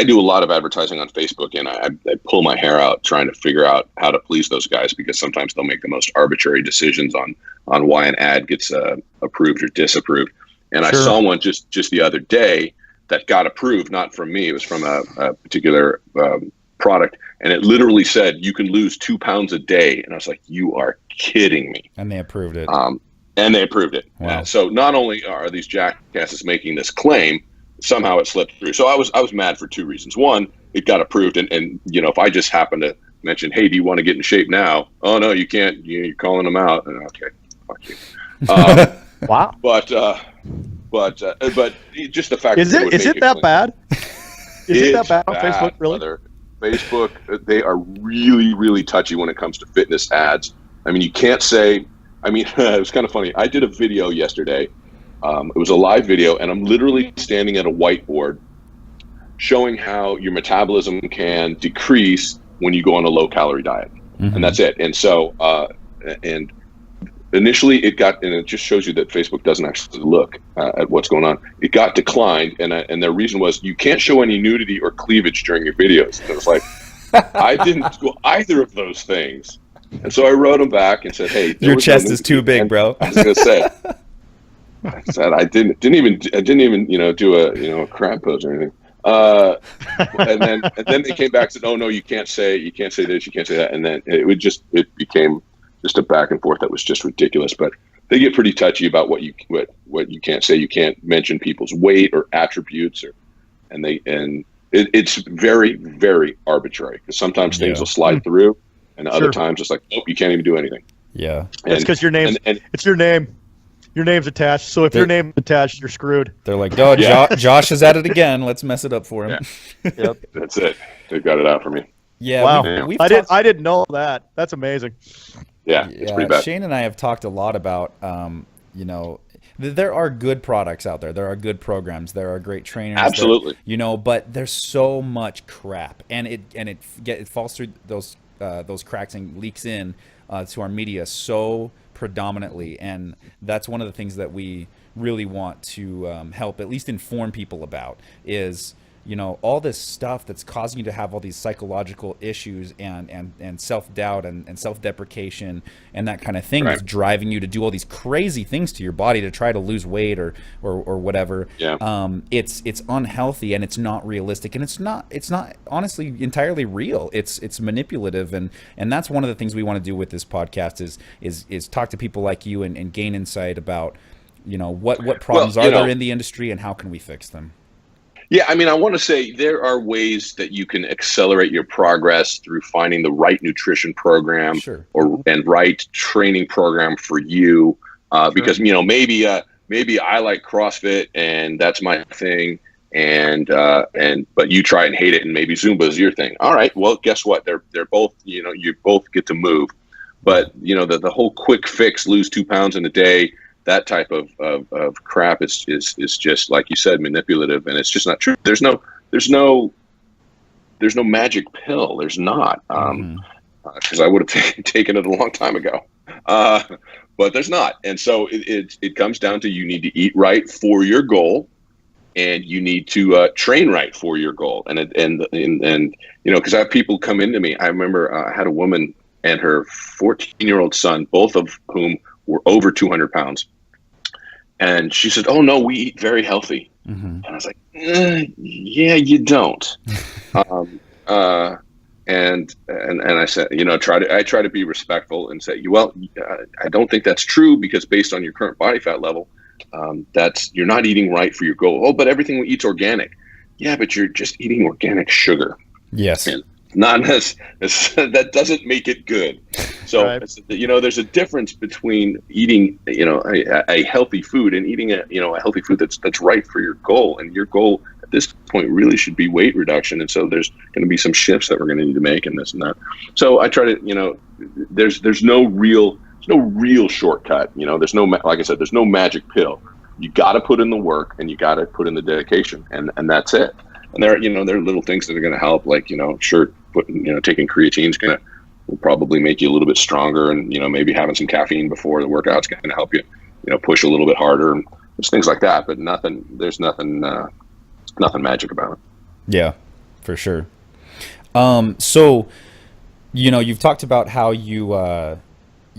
do a lot of advertising on Facebook, and I pull my hair out trying to figure out how to please those guys, because sometimes they'll make the most arbitrary decisions on why an ad gets approved or disapproved. And I saw one just the other day that got approved, not from me. It was from a particular product, and it literally said you can lose 2 pounds a day. And I was like, you are kidding me. And they approved it. And they approved it. Wow. So not only are these jackasses making this claim, somehow it slipped through. So I was mad for two reasons. One, it got approved, and if I just happen to mention, hey, do you want to get in shape now? Oh no, you can't. You're calling them out. Okay, fuck you. Wow. But just the fact is it that bad? Is it that bad on Facebook? Really? Brother. Facebook, they are really, really touchy when it comes to fitness ads. I mean, you can't say. I mean, it was kind of funny. I did a video yesterday. It was a live video, and I'm literally standing at a whiteboard showing how your metabolism can decrease when you go on a low-calorie diet. Mm-hmm. And that's it. And so, and initially it just shows you that Facebook doesn't actually look at what's going on. It got declined, and their reason was you can't show any nudity or cleavage during your videos. And it was like, I didn't do either of those things. And so I wrote them back and said, "Hey, your chest is too big, bro." I was gonna say, I said I didn't even do a crab pose or anything. And then they came back and said, "Oh no, you can't say this, you can't say that." And then it became just a back and forth that was just ridiculous. But they get pretty touchy about what you can't say. You can't mention people's weight or attributes, and it's very, very arbitrary, because sometimes things will slide through. And other times it's like, nope, you can't even do anything. Yeah. It's because your name, it's your name. Your name's attached. So if your name's attached, you're screwed. They're like, oh, Josh is at it again. Let's mess it up for him. Yeah. Yep. That's it. They got it out for me. Yeah. Wow. I didn't know that. That's amazing. Yeah. It's pretty bad. Shane and I have talked a lot about, there are good products out there. There are good programs. There are great trainers. Absolutely. But there's so much crap, and it falls through those cracks and leaks in to our media so predominantly, and that's one of the things that we really want to help at least inform people about is all this stuff that's causing you to have all these psychological issues and self-doubt and self-deprecation and that kind of thing is driving you to do all these crazy things to your body to try to lose weight or whatever. It's unhealthy, and it's not realistic, and it's not honestly entirely real. It's manipulative, and that's one of the things we want to do with this podcast is talk to people like you and gain insight about what problems are there in the industry and how can we fix them. Yeah, I mean, I want to say there are ways that you can accelerate your progress through finding the right nutrition program and right training program for you. Because maybe I like CrossFit and that's my thing, but you try and hate it, and maybe Zumba is your thing. All right, well, guess what? They're both you both get to move, but the whole quick fix, lose 2 pounds in a day. That type of crap is just, like you said, manipulative, and it's just not true. There's no magic pill. There's not, because I would have taken it a long time ago, but there's not. And so it comes down to you need to eat right for your goal, and you need to train right for your goal. And because I have people come into me. I remember I had a woman and her 14-year-old son, both of whom were over 200 pounds. And she said, "Oh no, we eat very healthy." And I was like, "Yeah, you don't." And I said, I try to be respectful and say, "Well, I don't think that's true, because based on your current body fat level, you're not eating right for your goal." "Oh, but everything we eat's organic." "Yeah, but you're just eating organic sugar." Yes. And not as that doesn't make it good. So, right. There's a difference between eating, a healthy food and eating a healthy food that's right for your goal. And your goal at this point really should be weight reduction. And so there's going to be some shifts that we're going to need to make in this and that. So I try to, there's no real shortcut. There's no, like I said, there's no magic pill. You got to put in the work, and you got to put in the dedication, and that's it. And there are little things that are going to help, like, taking creatine will probably make you a little bit stronger, and, maybe having some caffeine before the workout's going to help you, push a little bit harder, and just things like that. But there's nothing magic about it. Yeah, for sure. So, you've talked about how you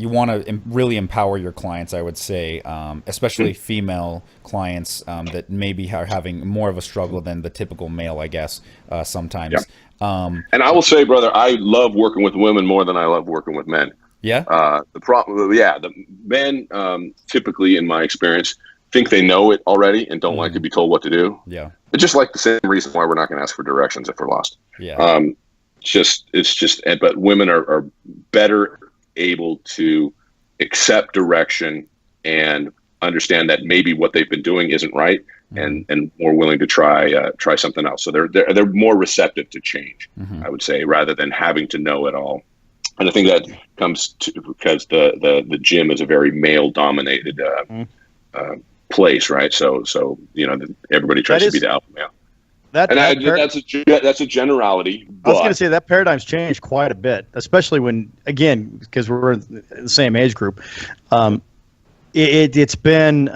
want to really empower your clients, I would say, especially female clients that maybe are having more of a struggle than the typical male, I guess, sometimes. Yeah. And I will say, brother, I love working with women more than I love working with men. Yeah. The men typically, in my experience, think they know it already and don't like to be told what to do. Yeah. It's just like the same reason why we're not going to ask for directions if we're lost. Yeah. But women are better able to accept direction and understand that maybe what they've been doing isn't right, and more willing to try something else. So they're more receptive to change, I would say, rather than having to know it all. And I think that comes because the gym is a very male dominated place, right? So everybody tries to be the alpha male. That's a generality. I was going to say that paradigm's changed quite a bit, especially because we're in the same age group. It's been,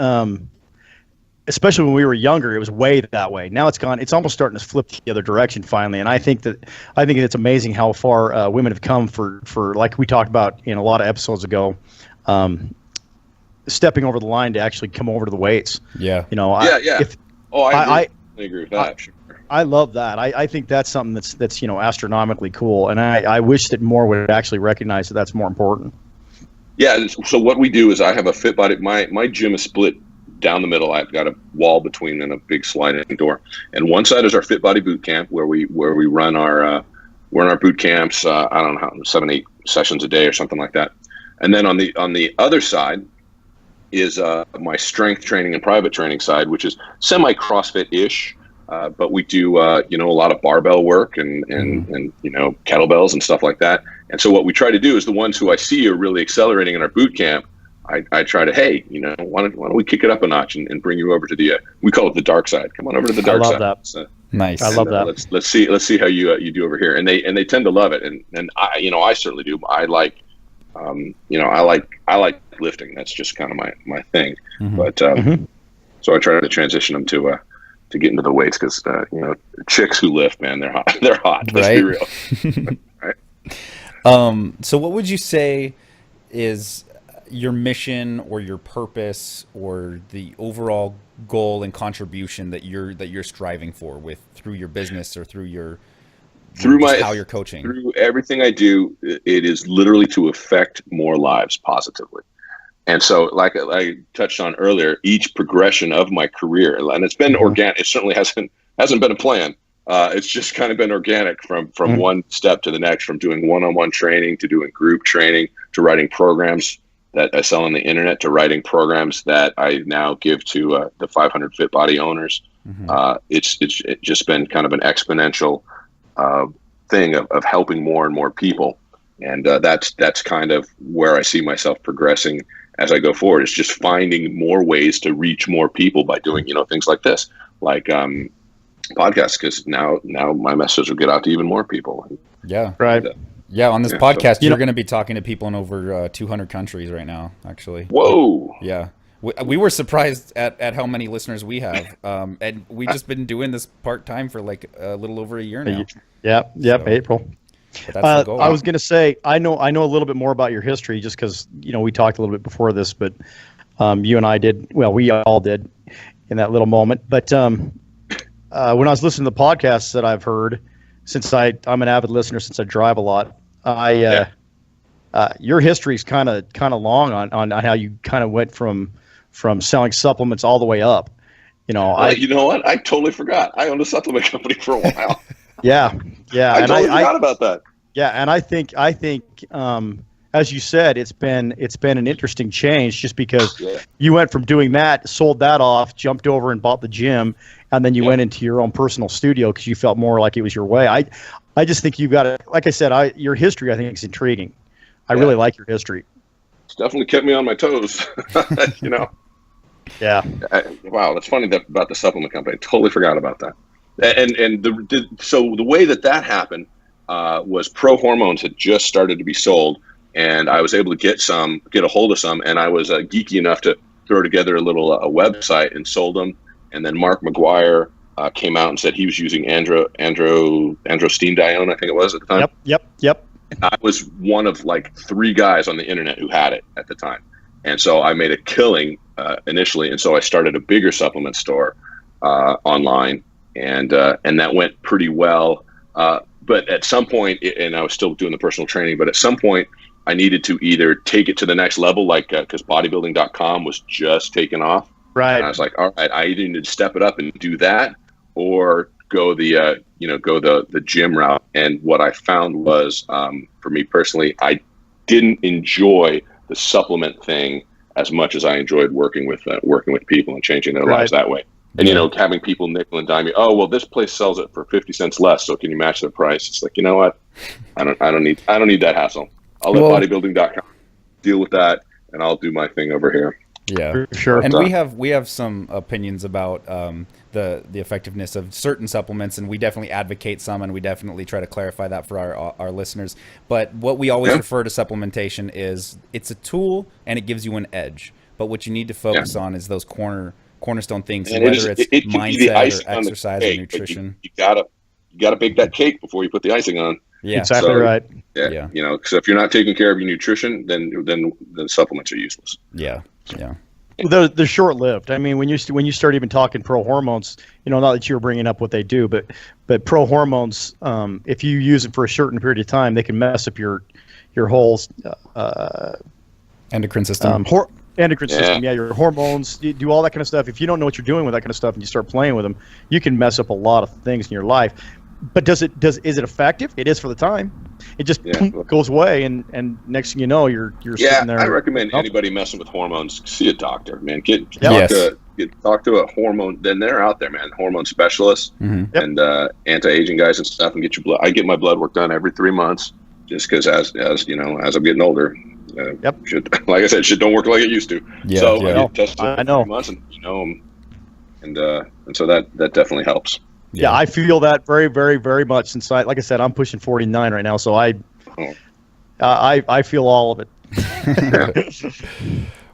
especially when we were younger, it was way that way. Now it's gone. It's almost starting to flip the other direction finally. And I think it's amazing how far women have come for like we talked about in a lot of episodes ago, stepping over the line to actually come over to the weights. Yeah. I agree with that. Sure. I love that. I think that's something that's astronomically cool, and I wish that more would actually recognize that that's more important. Yeah. So what we do is I have a fit body. My gym is split down the middle. I've got a wall between and a big sliding door, and one side is our fit body boot camp where we run our boot camps. I don't know how 7-8 sessions a day or something like that, and then on the other side is my strength training and private training side, which is semi CrossFit ish. But we do, a lot of barbell work and kettlebells and stuff like that. And so what we try to do is the ones who I see are really accelerating in our boot camp, I try to, hey, why don't we kick it up a notch and bring you over to we call it the dark side. Come on over to the dark side. I love that. So, nice. I love that. Let's see how you do over here. And they tend to love it. And I certainly do. I like lifting. That's just kind of my thing. But so I try to transition them to get into the weights because chicks who lift, man, they're hot. They're hot. Let's be real. Right. So what would you say is your mission or your purpose or the overall goal and contribution that you're striving for through your business or through how you're coaching? Through everything I do, it is literally to affect more lives positively. And so, like I touched on earlier, each progression of my career, and it's been organic. It certainly hasn't been a plan. It's just kind of been organic from one step to the next, from doing one-on-one training to doing group training to writing programs that I sell on the internet to writing programs that I now give to the 500 Fit Body owners. It's just been kind of an exponential thing of helping more and more people, and that's kind of where I see myself progressing as I go forward. Is just finding more ways to reach more people by doing things like this, like podcasts, because now my message will get out to even more people. Yeah, right. Yeah, on this podcast, you're going to be talking to people in over 200 countries right now, actually. Whoa. Yeah. We were surprised at how many listeners we have. And we've just been doing this part-time for like a little over a year now. Yep, so. April. But that's the goal. I was going to say, I know a little bit more about your history just because, we talked a little bit before this, but you and I did, well, we all did in that little moment. But when I was listening to the podcasts that I've heard, since I'm an avid listener, since I drive a lot, your history is kind of long on how you kind of went from selling supplements all the way up. You know what? I totally forgot. I owned a supplement company for a while. Yeah. I totally forgot about that. Yeah, and I think as you said, it's been an interesting change just because you went from doing that, sold that off, jumped over and bought the gym, and then you went into your own personal studio because you felt more like it was your way. I just think you've got to, like I said, your history I think is intriguing. I really like your history. It's definitely kept me on my toes. Yeah. Wow, that's funny about the supplement company. I totally forgot about that. So the way that happened was Pro Hormones had just started to be sold, and I was able to get a hold of some, and I was geeky enough to throw together a little a website and sold them. And then Mark McGuire came out and said he was using androstenedione, I think it was at the time. Yep. And I was one of like 3 guys on the internet who had it at the time. And so I made a killing initially, and so I started a bigger supplement store online, and that went pretty well. But at some point, and I was still doing the personal training, but at some point I needed to either take it to the next level, like because bodybuilding.com was just taking off. Right. And I was like, all right, I either need to step it up and do that, or go the gym route. And what I found was, for me personally, I didn't enjoy the supplement thing as much as I enjoyed working with people and changing their lives that way. And, having people nickel and dime you, oh, well, this place sells it for 50 cents less, so can you match the price? It's like, you know what? I don't need that hassle. I'll let bodybuilding.com deal with that, and I'll do my thing over here. Yeah, for sure. And we have some opinions about the effectiveness of certain supplements, and we definitely advocate some, and we definitely try to clarify that for our listeners. But what we always refer to supplementation is it's a tool, and it gives you an edge. But what you need to focus on is those cornerstone things, and whether it's mindset or exercise or nutrition. You gotta bake that cake before you put the icing on. Yeah, exactly right. Yeah. So if you're not taking care of your nutrition, then supplements are useless. Yeah. They're short-lived. I mean, when you start even talking Pro Hormones, not that you were bringing up what they do, but Pro Hormones, if you use it for a certain period of time, they can mess up your whole endocrine system. Endocrine system, your hormones, you do all that kind of stuff. If you don't know what you're doing with that kind of stuff and you start playing with them, you can mess up a lot of things in your life. But is it effective? It is for the time. It just goes away, and next thing you know, you're sitting there. I recommend anybody messing with hormones, see a doctor, man. Talk to a hormone. Then they're out there, man. Hormone specialists and anti-aging guys and stuff, and get your blood. I get my blood work done every 3 months, just because as I'm getting older. Like I said, shit don't work like it used to. I get tested every 3 months, and so that definitely helps. Yeah, I feel that very, very, very much. Since like I said, I'm pushing 49 right now, so I feel all of it.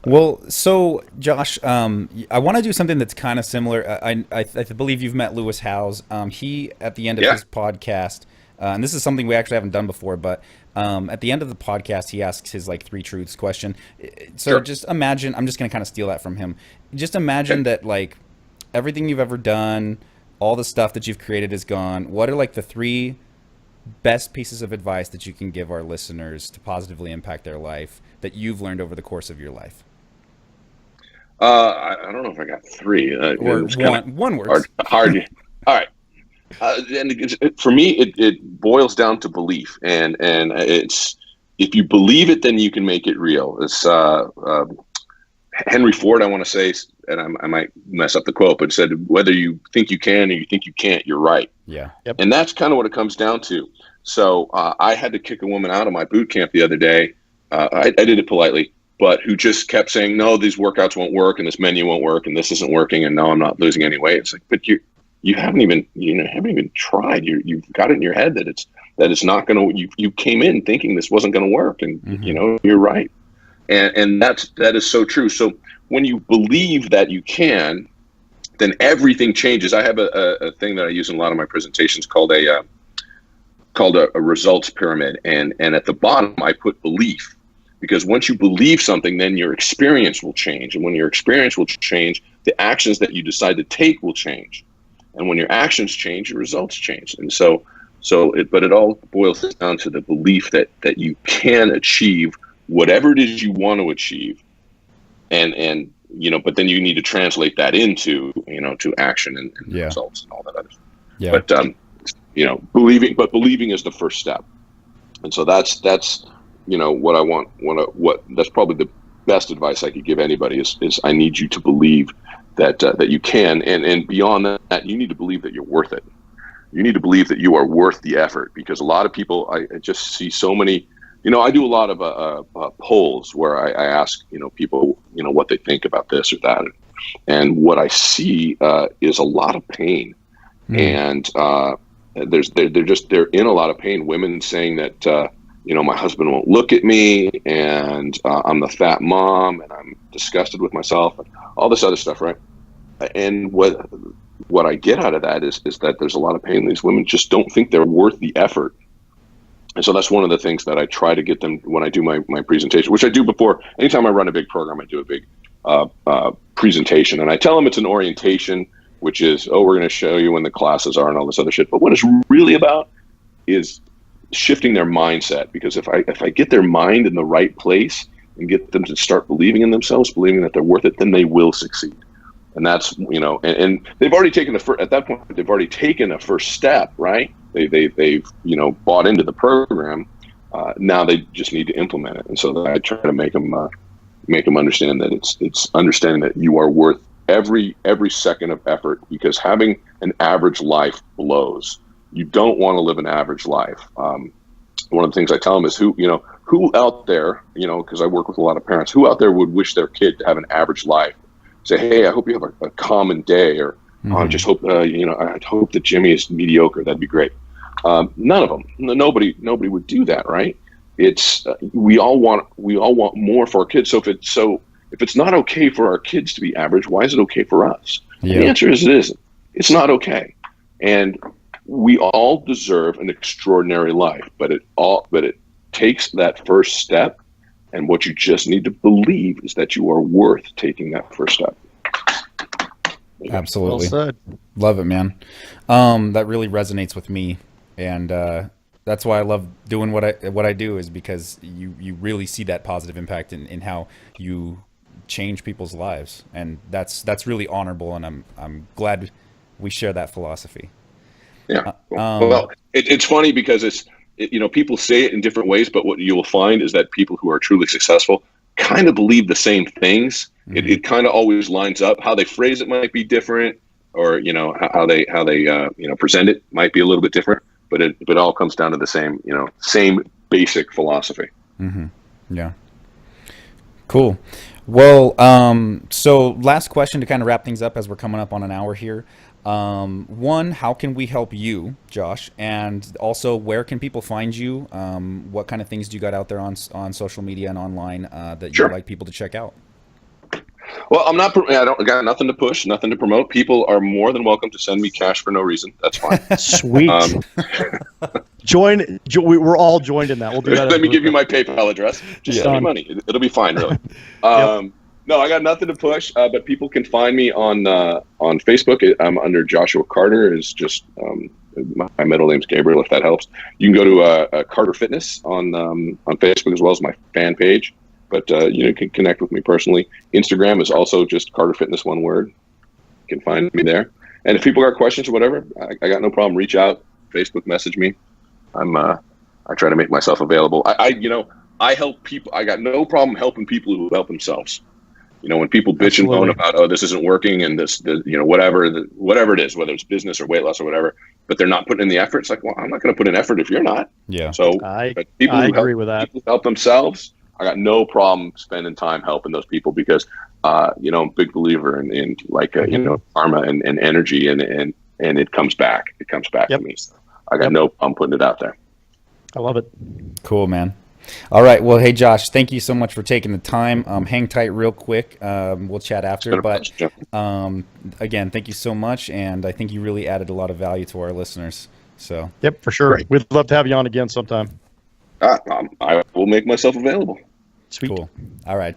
Well, so Josh, I want to do something that's kind of similar. I believe you've met Lewis Howes. He at the end of his podcast, and this is something we actually haven't done before, but at the end of the podcast, he asks his 3 truths question. So just imagine, I'm just going to kind of steal that from him. Just imagine that everything you've ever done, all the stuff that you've created is gone. What are the 3 best pieces of advice that you can give our listeners to positively impact their life that you've learned over the course of your life? I don't know if I got 3. Or one word. Hard. All right. And for me, it boils down to belief, and it's, if you believe it, then you can make it real. It's Henry Ford, I want to say, and I might mess up the quote, but it said, whether you think you can or you think you can't, you're right. Yeah. Yep. And that's kind of what it comes down to. So I had to kick a woman out of my boot camp the other day. I did it politely, but who just kept saying, no, these workouts won't work, and this menu won't work, and this isn't working, and no, I'm not losing any weight. It's like, but you haven't even tried. You've got it in your head that it's not going to. You came in thinking this wasn't going to work, and you're right. And that is so true. So when you believe that you can, then everything changes. I have a thing that I use in a lot of my presentations called called a results pyramid. And at the bottom, I put belief, because once you believe something, then your experience will change. And when your experience will change, the actions that you decide to take will change. And when your actions change, your results change. And but it all boils down to the belief that you can achieve whatever it is you want to achieve. And but then you need to translate that into, to action and results and all that other stuff. Yeah. But, believing is the first step. And so that's what I want, that's probably the best advice I could give anybody is I need you to believe that you can. And beyond that, you need to believe that you're worth it. You need to believe that you are worth the effort, because a lot of people, I just see so many, I do a lot of polls where I ask, people, what they think about this or that. And what I see is a lot of pain. And they're in a lot of pain. Women saying that, my husband won't look at me, and I'm the fat mom, and I'm disgusted with myself, and all this other stuff, right? And what I get out of that is that there's a lot of pain. These women just don't think they're worth the effort. And so that's one of the things that I try to get them when I do my presentation, which I do before. Anytime I run a big program, I do a big presentation. And I tell them it's an orientation, which is, we're going to show you when the classes are and all this other shit. But what it's really about is shifting their mindset. Because if I get their mind in the right place and get them to start believing in themselves, believing that they're worth it, then they will succeed. And that's, and they've already taken at that point, they've already taken a first step, right? They've bought into the program. Now they just need to implement it. And so I try to make them understand that it's understanding that you are worth every second of effort, because having an average life blows. You don't want to live an average life. One of the things I tell them is who out there, because I work with a lot of parents, who out there would wish their kid to have an average life? Say, hey, I hope you have a common day, or I just hope, I hope that Jimmy is mediocre. That'd be great. None of them. Nobody would do that, right? It's we all want more for our kids. So if it's not okay for our kids to be average, why is it okay for us? Yeah. The answer is it isn't. It's not okay, and we all deserve an extraordinary life. But it takes that first step. And what you just need to believe is that you are worth taking that first step. Absolutely. Well said. Love it, man. That really resonates with me. And that's why I love doing what I do, is because you really see that positive impact in how you change people's lives. And that's really honorable. And I'm glad we share that philosophy. Yeah. Well, it's funny because people say it in different ways, but what you will find is that people who are truly successful kind of believe the same things. Mm-hmm. It kind of always lines up. How they phrase it might be different, or how they present it might be a little bit different, but it all comes down to the same basic philosophy. Mm-hmm. Yeah. Cool. Well, so last question to kind of wrap things up, as we're coming up on an hour here. One, how can we help you, Josh? And also, where can people find you? What kind of things do you got out there on social media and online that you'd like people to check out? Well, I got nothing to push, nothing to promote. People are more than welcome to send me cash for no reason. That's fine. Sweet. We're all joined in that. We'll do that. Let me give you my PayPal address. Just send me money. It'll be fine, really. Yep. No, I got nothing to push, but people can find me on Facebook. I'm under Joshua Carter. Is just my middle name's Gabriel, if that helps. You can go to Carter Fitness on Facebook, as well as my fan page. But you can connect with me personally. Instagram is also just Carter Fitness, one word. You can find me there. And if people got questions or whatever, I got no problem. Reach out, Facebook message me. I try to make myself available. I help people. I got no problem helping people who help themselves. When people bitch and moan about, this isn't working, and whatever it is, whether it's business or weight loss or whatever, but they're not putting in the effort. It's like, well, I'm not going to put in effort if you're not. Yeah. So I agree with that. People who help themselves, I got no problem spending time helping those people, because, I'm a big believer in karma and energy, and it comes back. It comes back to me. So I got no problem putting it out there. I love it. Cool, man. All right. Well, hey, Josh, thank you so much for taking the time. Hang tight real quick. We'll chat after. But again, thank you so much. And I think you really added a lot of value to our listeners. So yep, for sure. Great. We'd love to have you on again sometime. I will make myself available. Sweet. Cool. All right.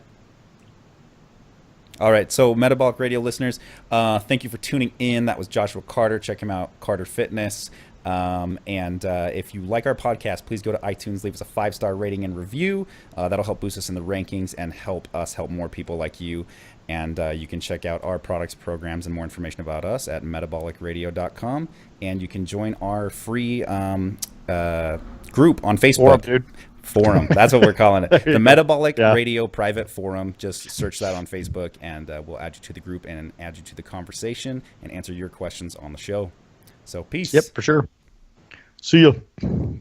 So Metabolic Radio listeners, thank you for tuning in. That was Joshua Carter. Check him out, Carter Fitness. And if you like our podcast, please go to iTunes, leave us a 5-star rating and review. That'll help boost us in the rankings and help us help more people like you. And you can check out our products, programs, and more information about us at metabolicradio.com. And you can join our free group on Facebook. Forum. That's what we're calling it. The Metabolic Radio Private Forum. Just search that on Facebook, and we'll add you to the group and add you to the conversation and answer your questions on the show. So peace. Yep, for sure. See you.